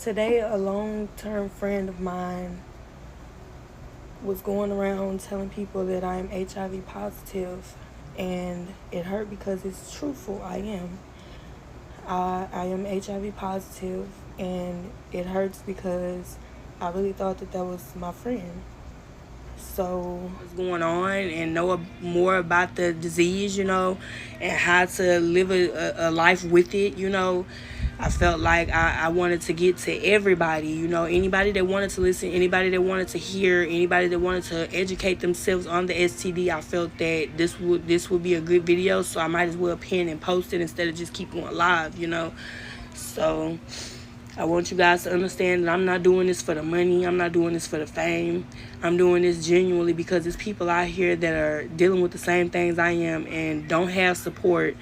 Today, a long-term friend of mine was going around telling people that I am HIV positive, and it hurt because it's truthful. I am. I am HIV positive, and it hurts because I really thought that was my friend. So, what's going on and know more about the disease, and how to live a life with it, I felt like I wanted to get to everybody, anybody that wanted to listen, anybody that wanted to hear, anybody that wanted to educate themselves on the STD. I felt that this would be a good video, so I might as well pin and post it instead of just keep going live, So I want you guys to understand that I'm not doing this for the money. I'm not doing this for the fame. I'm doing this genuinely because there's people out here that are dealing with the same things I am and don't have support.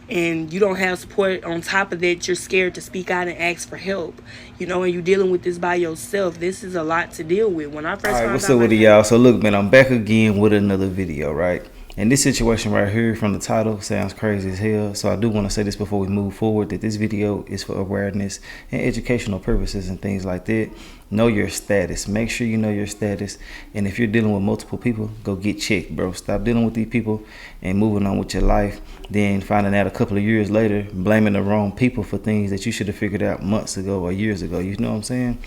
And you don't have support. On top of that, you're scared to speak out and ask for help. And you're dealing with this by yourself. This is a lot to deal with. When I first All right, what's up with y'all? So look, man, I'm back again with another video, right? And this situation right here from the title sounds crazy as hell. So I do want to say this before we move forward, that this video is for awareness and educational purposes and things like that. Know your status. Make sure you know your status. And if you're dealing with multiple people, go get checked, bro. Stop dealing with these people and moving on with your life. Then finding out a couple of years later, blaming the wrong people for things that you should have figured out months ago or years ago. You know what I'm saying?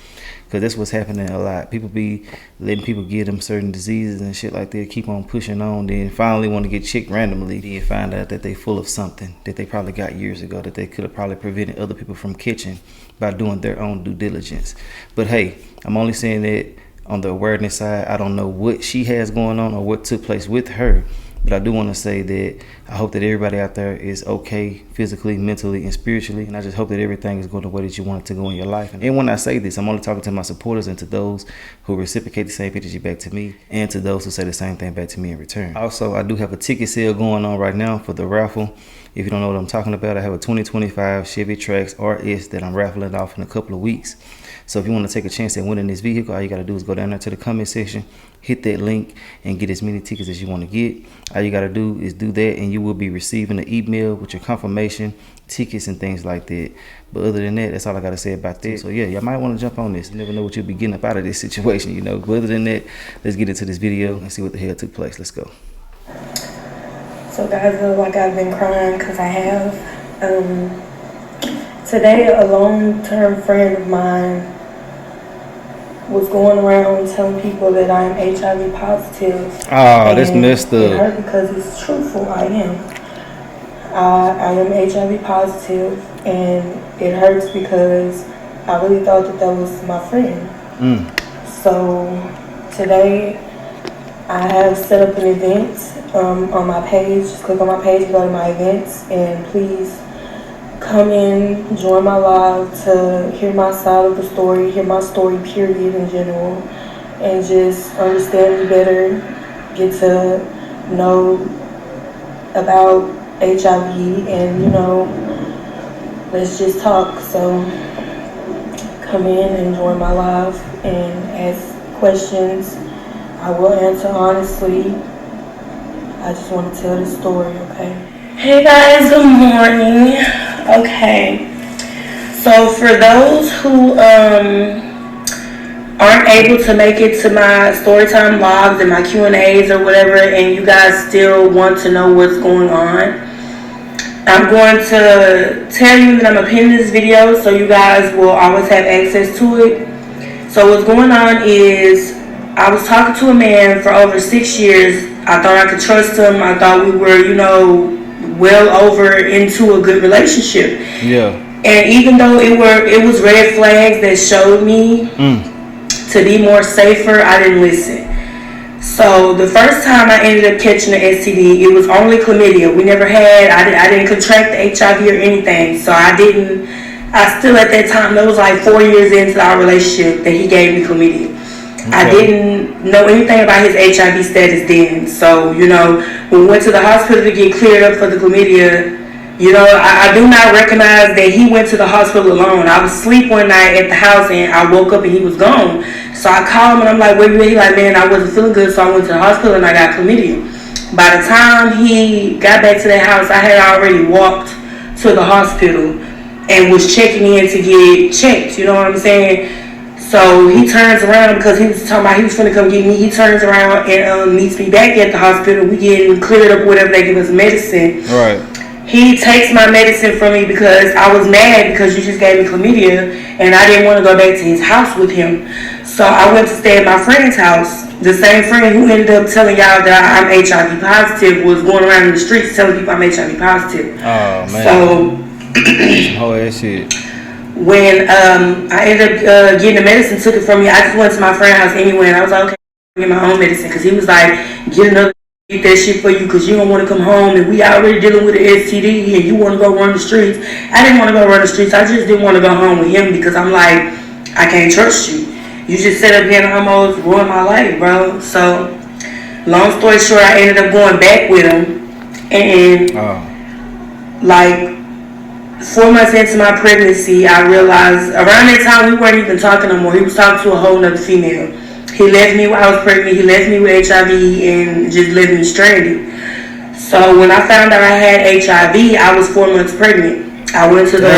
Because that's what's happening a lot. People be letting people give them certain diseases and shit like that, keep on pushing on, then finally want to get checked randomly, then find out that they full of something that they probably got years ago that they could have probably prevented other people from catching by doing their own due diligence. But hey, I'm only saying that on the awareness side. I don't know what she has going on or what took place with her. But I do want to say that I hope that everybody out there is okay physically, mentally, and spiritually. And I just hope that everything is going the way that you want it to go in your life. And when I say this, I'm only talking to my supporters and to those who reciprocate the same energy back to me, and to those who say the same thing back to me in return. Also, I do have a ticket sale going on right now for the raffle. If you don't know what I'm talking about, I have a 2025 Chevy Trax RS that I'm raffling off in a couple of weeks. So if you want to take a chance at winning this vehicle, all you got to do is go down there to the comment section, hit that link, and get as many tickets as you want to get. All you got to do is do that, and you will be receiving an email with your confirmation, tickets, and things like that. But other than that, that's all I got to say about that. So yeah, y'all might want to jump on this. You never know what you'll be getting up out of this situation, But other than that, let's get into this video and see what the hell took place. Let's go. So guys, look like I've been crying because I have. Today, a long-term friend of mine was going around telling people that I am HIV positive. Oh, that's messed up. It hurt because it's truthful. I am. I am HIV positive, and it hurts because I really thought that was my friend. So today, I have set up an event on my page. Just click on my page, go to my events, and please come in, join my live to hear my side of the story, hear my story period in general, and just understand me better, get to know about HIV, and let's just talk. So come in and join my live and ask questions. I will answer honestly. I just want to tell the story, okay? Hey guys, good morning. Okay, so for those who aren't able to make it to my storytime logs and my Q&As or whatever, and you guys still want to know what's going on, I'm going to tell you that I'm gonna pin this video so you guys will always have access to it. So what's going on is I was talking to a man for over 6 years. I thought I could trust him. I thought we were, well over into a good relationship. Yeah. And even though it was red flags that showed me to be more safer, I didn't listen. So the first time I ended up catching the STD, it was only chlamydia. We never had, I didn't contract the HIV or anything. So I still at that time, that was like 4 years into our relationship that he gave me chlamydia. Okay. I didn't know anything about his HIV status then. So, when we went to the hospital to get cleared up for the chlamydia, I do not recognize that he went to the hospital alone. I was asleep one night at the house and I woke up and he was gone. So I called him and I'm like, where you at? He like, man, I wasn't feeling good, so I went to the hospital and I got chlamydia. By the time he got back to the house, I had already walked to the hospital. and was checking in to get checked. You know what I'm saying? So he turns around because he was talking about he was finna come get me. He turns around and meets me back at the hospital. We getting cleared up, whatever. They give us medicine. Right. He takes my medicine from me because I was mad because you just gave me chlamydia and I didn't want to go back to his house with him. So I went to stay at my friend's house. The same friend who ended up telling y'all that I'm HIV positive was going around in the streets telling people I'm HIV positive. Oh, man. So, oh, that shit. When I ended up getting the medicine, took it from me, I just went to my friend's house anyway, and I was like, okay, I'm get my own medicine, because he was like, get that shit for you, because you don't want to come home, and we already dealing with the STD, and you want to go run the streets. I didn't want to go run the streets, I just didn't want to go home with him, because I'm like, I can't trust you. You just set up here and almost ruined my life, bro. So, long story short, I ended up going back with him, and like 4 months into my pregnancy, I realized around that time we weren't even talking no more. He was talking to a whole nother female. He left me while I was pregnant. He left me with HIV and just left me stranded. So when I found out I had HIV, I was 4 months pregnant. I went to the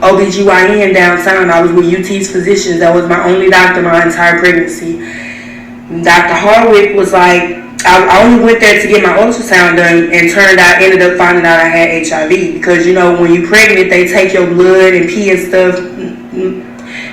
OBGYN downtown. I was with UT's physicians. That was my only doctor my entire pregnancy. Dr. Hardwick was like, I only went there to get my ultrasound done, and turned out, ended up finding out I had HIV, because you know when you're pregnant they take your blood and pee and stuff,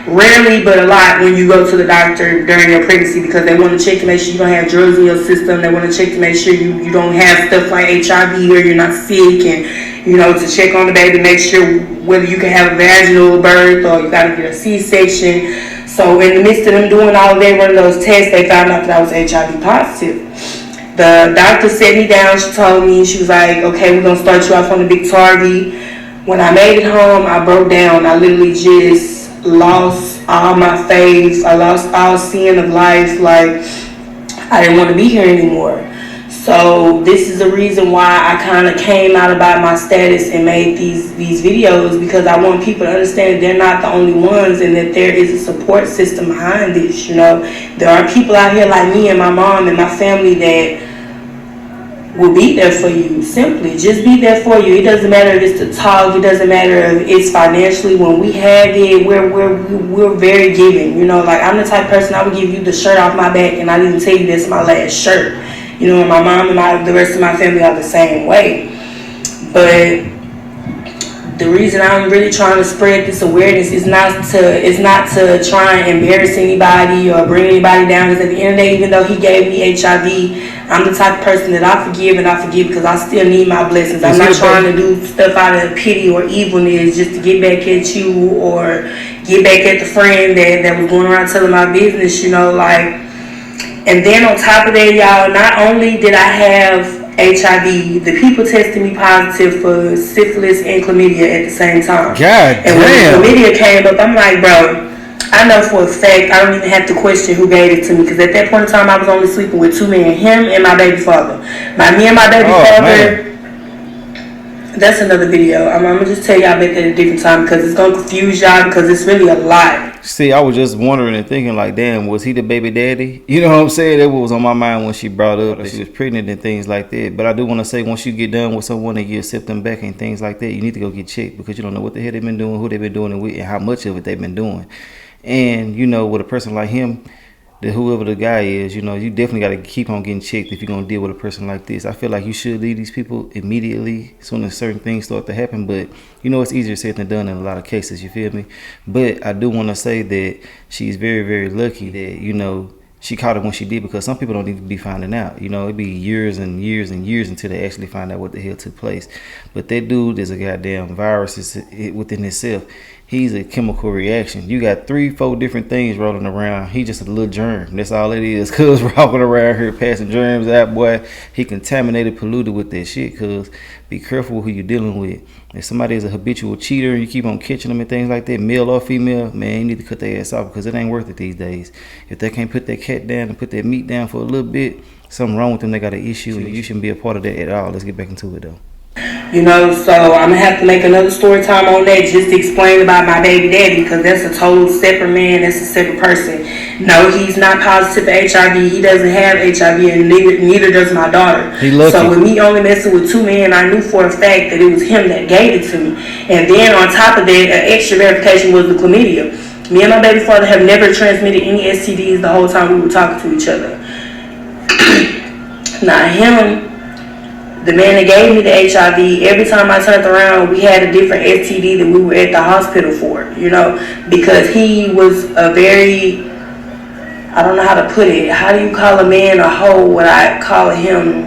rarely but a lot, when you go to the doctor during your pregnancy, because they want to check to make sure you don't have drugs in your system. They want to check to make sure you don't have stuff like HIV or you're not sick, and you know, to check on the baby, make sure whether you can have a vaginal birth or you gotta get a C-section. So in the midst of them doing all of that, running those tests, they found out that I was HIV positive. The doctor sat me down. She told me, she was like, okay, we're going to start you off on the big target. When I made it home, I broke down. I literally just lost all my faith. I lost all seeing of life. Like, I didn't want to be here anymore. So this is the reason why I kind of came out about my status and made these videos, because I want people to understand they're not the only ones, and that there is a support system behind this. You know, there are people out here like me and my mom and my family that will be there for you. Simply just be there for you. It doesn't matter if it's to talk, it doesn't matter if it's financially. When we have it, we're very giving. You know, like I'm the type of person, I would give you the shirt off my back and I didn't tell you this is my last shirt. You know, and my mom and the rest of my family are the same way. But the reason I'm really trying to spread this awareness is not to try and embarrass anybody or bring anybody down. Because at the end of the day, even though he gave me HIV, I'm the type of person that I forgive because I still need my blessings. I'm not trying to do stuff out of pity or evilness just to get back at you or get back at the friend that was going around telling my business, you know, like. And then on top of that, y'all, not only did I have HIV, the people tested me positive for syphilis and chlamydia at the same time. God and damn. When the chlamydia came up, I'm like, bro, I know for a fact I don't even have to question who gave it to me, because at that point in time I was only sleeping with 2 men, him and my baby father. Me and my baby father. Man. That's another video. I'm gonna just tell y'all about that at a different time, because it's gonna confuse y'all, because it's really a lot. See, I was just wondering and thinking like, damn, was he the baby daddy? You know what I'm saying? That was on my mind when she brought up that she was pregnant and things like that. But I do want to say, once you get done with someone and you accept them back and things like that, you need to go get checked, because you don't know what the hell they've been doing, who they've been doing it with, and how much of it they've been doing. And you know, with a person like him, that whoever the guy is, you know, you definitely got to keep on getting checked if you're going to deal with a person like this. I feel like you should leave these people immediately as soon as certain things start to happen. But, you know, it's easier said than done in a lot of cases, you feel me? But I do want to say that she's very, very lucky that, you know, she caught it when she did, because some people don't need to be finding out. You know, it'd be years and years and years until they actually find out what the hell took place. But that dude is a goddamn virus within itself. He's a chemical reaction. You got 3-4 different things rolling around. He just a little germ. That's all it is. Cuz walking around here passing germs out, boy. He contaminated, polluted with that shit. Cuz be careful with who you're dealing with. If somebody is a habitual cheater and you keep on catching them and things like that, male or female, man, you need to cut their ass off, because it ain't worth it these days. If they can't put that cat down and put that meat down for a little bit, something wrong with them. They got an issue, and you shouldn't be a part of that at all. Let's get back into it though. You know, so I'm gonna have to make another story time on that just to explain about my baby daddy, because that's a total separate man, that's a separate person. No, he's not positive for HIV. He doesn't have HIV, and neither does my daughter. He lucky. So with me only messing with two men, I knew for a fact that it was him that gave it to me. And then on top of that, an extra verification was the chlamydia. Me and my baby father have never transmitted any STDs the whole time we were talking to each other. Now him, the man that gave me the HIV, every time I turned around, we had a different STD that we were at the hospital for, you know, because he was a very, I don't know how to put it. How do you call a man a hoe when I call him,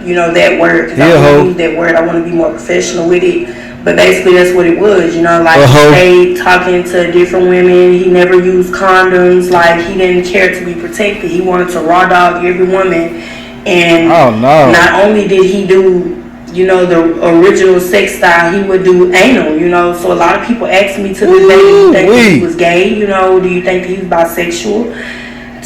you know, that word? Because I don't want to use that word. I want to be more professional with it. But basically, that's what it was, you know, like he stayed talking to different women. He never used condoms. Like, he didn't care to be protected. He wanted to raw dog every woman. And not only did he do, you know, the original sex style, he would do anal, you know. So a lot of people ask me to this day, do you think that he was gay? You know, do you think that he was bisexual?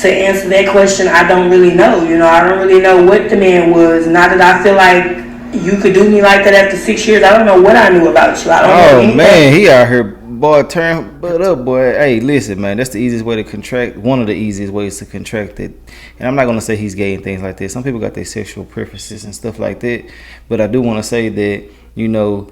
To answer that question, I don't really know. You know, I don't really know what the man was. Not that I feel like you could do me like that after 6 years. I don't know what I knew about you. I don't know anything. Man, he out here, boy, turn butt up, boy. Hey, listen, man, that's the easiest way to contract. One of the easiest ways to contract it. And I'm not gonna say he's gay and things like that. Some people got their sexual preferences and stuff like that. But I do want to say that, you know,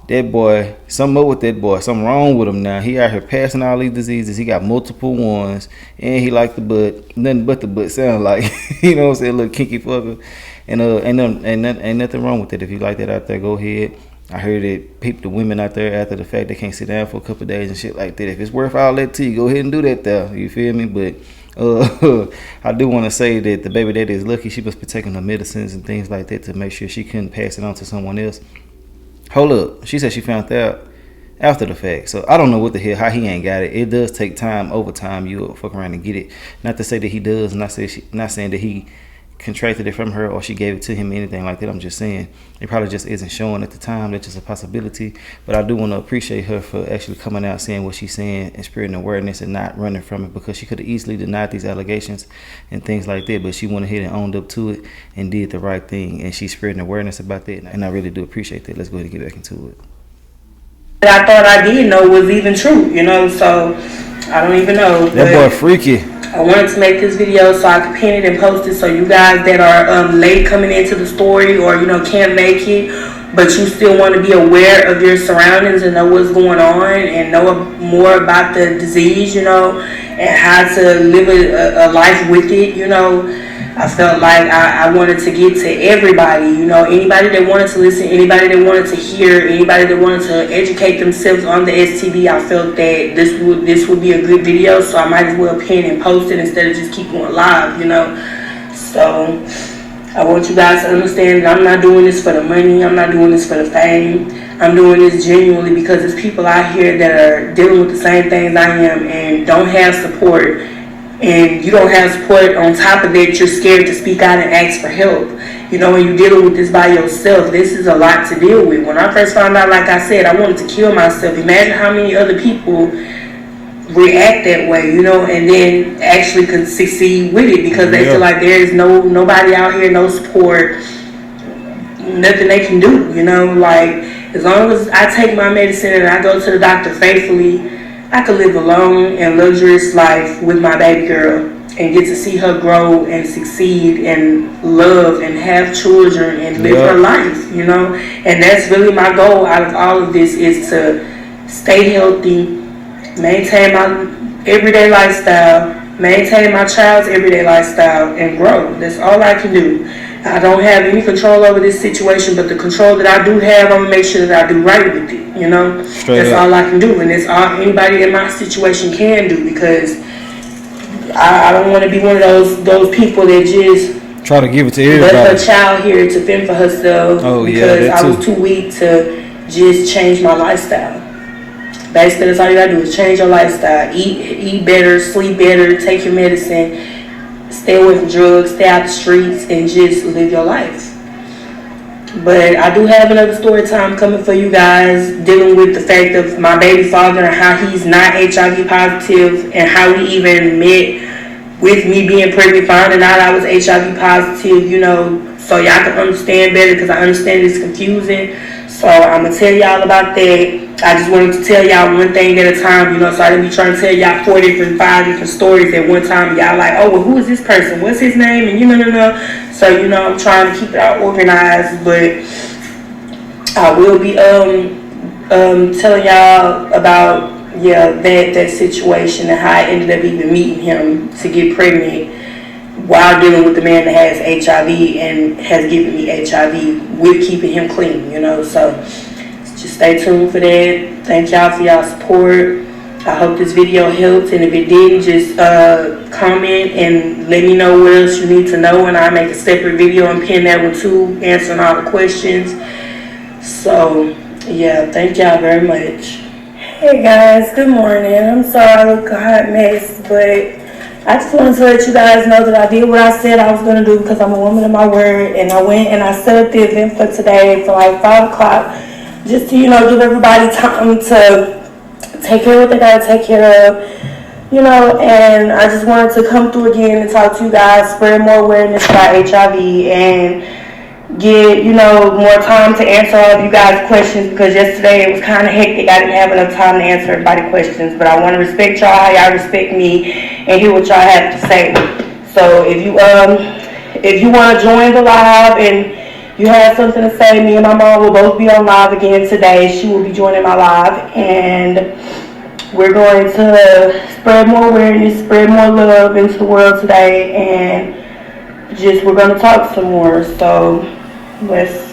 that boy, something up with that boy, something wrong with him now. He out here passing all these diseases. He got multiple ones, and he like the butt. Nothing but the butt sound like, you know what I'm saying, a little kinky fucker. And ain't nothing wrong with it. If you like that out there, go ahead. I heard it, people, the women out there, after the fact, they can't sit down for a couple of days and shit like that. If it's worth all that to you, go ahead and do that there. You feel me? But I do want to say that the baby daddy is lucky. She must be taking her medicines and things like that to make sure she couldn't pass it on to someone else. Hold up. She said she found out after the fact. So I don't know what the hell, how he ain't got it. It does take time. Over time, you'll fuck around and get it. Not to say that he does. Not saying that he contracted it from her or she gave it to him, anything like that. I'm just saying it probably just isn't showing at the time. That's just a possibility. But I do want to appreciate her for actually coming out, saying what she's saying and spreading awareness and not running from it, because she could have easily denied these allegations and things like that, but she went ahead and owned up to it and did the right thing, and she's spreading awareness about that, and I really do appreciate that. Let's go ahead and get back into it. That I thought I did know was even true, you know, so I don't even know. That boy freaky. I wanted to make this video so I could pin it and post it, so you guys that are late coming into the story, or, you know, can't make it, but you still want to be aware of your surroundings and know what's going on and know more about the disease, you know, and how to live a life with it, you know. I felt like I wanted to get to everybody, you know, anybody that wanted to listen, anybody that wanted to hear, anybody that wanted to educate themselves on the STD. I felt that this would be a good video, so I might as well pin and post it instead of just keep going live, you know. So I want you guys to understand that I'm not doing this for the money. I'm not doing this for the fame. I'm doing this genuinely because there's people out here that are dealing with the same things I am and don't have support. And you don't have support. On top of that, you're scared to speak out and ask for help. You know, when you're dealing with this by yourself, this is a lot to deal with. When I first found out, like I said, I wanted to kill myself. Imagine how many other people react that way, you know, and then actually could succeed with it because they feel like there is nobody out here, no support, nothing they can do, you know. Like, as long as I take my medicine and I go to the doctor faithfully, I could live a long and luxurious life with my baby girl and get to see her grow and succeed and love and have children and live her life, you know. And that's really my goal out of all of this, is to stay healthy, maintain my everyday lifestyle, maintain my child's everyday lifestyle, and grow. That's all I can do. I don't have any control over this situation, but the control that I do have, I'm going to make sure that I do right with it, you know? That's all I can do, and that's all anybody in my situation can do, because I don't want to be one of those people that just try to give it to everybody. Let her child here to fend for herself because I was too weak to just change my lifestyle. Basically, that's all you got to do is change your lifestyle. Eat better, sleep better, take your medicine, stay away from drugs, stay out the streets, and just live your life. But I do have another story time coming for you guys, dealing with the fact of my baby father and how he's not HIV positive, and how we even met with me being pregnant, finding out I was HIV positive, you know, so y'all can understand better, because I understand it's confusing. So I'm going to tell y'all about that. I just wanted to tell y'all one thing at a time, you know, so I didn't be trying to tell y'all 5 different stories at one time. Y'all like, oh, well, who is this person? What's his name? And no. So, you know, I'm trying to keep it all organized, but I will be telling y'all about, that situation and how I ended up even meeting him to get pregnant while dealing with the man that has HIV and has given me HIV with keeping him clean, you know. So just stay tuned for that. Thank y'all for y'all support. I hope this video helped, and if it didn't, just comment and let me know what else you need to know, and I'll make a separate video and pin that one too, answering all the questions. So yeah, thank y'all very much. Hey guys, good morning. I'm sorry I look a hot mess, but I just wanted to let you guys know that I did what I said I was going to do, because I'm a woman of my word, and I went and I set up the event for today for like 5 o'clock just to, you know, give everybody time to take care of what they got to take care of, you know. And I just wanted to come through again and talk to you guys, spread more awareness about HIV, and get, you know, more time to answer all of you guys' questions, because yesterday it was kind of hectic. I didn't have enough time to answer everybody's questions, but I want to respect y'all how y'all respect me and hear what y'all have to say. So if you want to join the live and you have something to say, me and my mom will both be on live again today. She will be joining my live, and we're going to spread more awareness, spread more love into the world today, and we're going to talk some more. So let's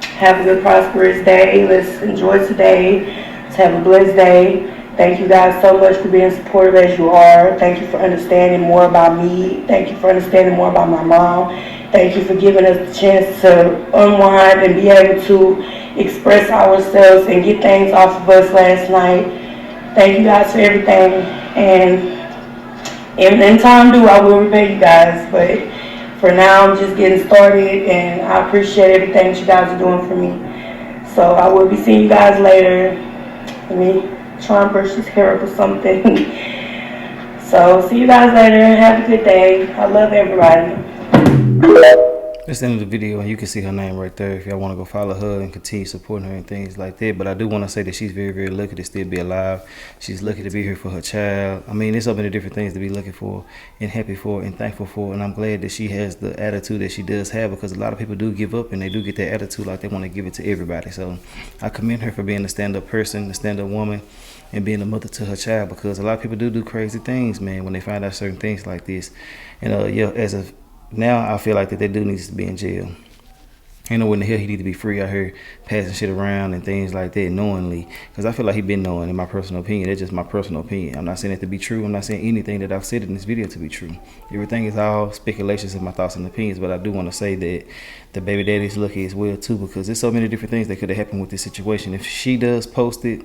have a good, prosperous day. Let's enjoy today. Let's have a blessed day. Thank you guys so much for being supportive as you are. Thank you for understanding more about me. Thank you for understanding more about my mom. Thank you for giving us the chance to unwind and be able to express ourselves and get things off of us last night. Thank you guys for everything. And in time due, I will repay you guys. But for now, I'm just getting started, and I appreciate everything that you guys are doing for me. So I will be seeing you guys later. Let me try and brush this hair up or something. So see you guys later. Have a good day. I love everybody. That's the end of the video, and you can see her name right there if y'all want to go follow her and continue supporting her and things like that. But I do want to say that she's very, very lucky to still be alive. She's lucky to be here for her child. I mean, there's so many different things to be lucky for and happy for and thankful for, and I'm glad that she has the attitude that she does have, because a lot of people do give up and they do get that attitude like they want to give it to everybody. So I commend her for being a stand-up person, a stand-up woman, and being a mother to her child, because a lot of people do crazy things, man, when they find out certain things like this. And now I feel like that dude needs to be in jail. Ain't no way in the hell he need to be free out here passing shit around and things like that knowingly, because I feel like he been knowing, in my personal opinion. That's just my personal opinion. I'm not saying it to be true. I'm not saying anything that I've said in this video to be true. Everything is all speculations and my thoughts and opinions, but I do want to say that the baby daddy's lucky as well too, because there's so many different things that could have happened with this situation. If she does post it,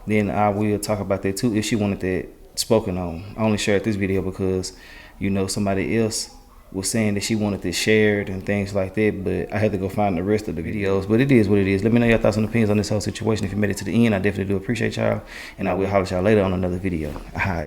then I will talk about that too, if she wanted that spoken on. I only shared this video because, you know, somebody else was saying that she wanted this shared and things like that, but I had to go find the rest of the videos. But it is what it is. Let me know your thoughts and opinions on this whole situation. If you made it to the end, I definitely do appreciate y'all, and I will holler at y'all later on another video. All right.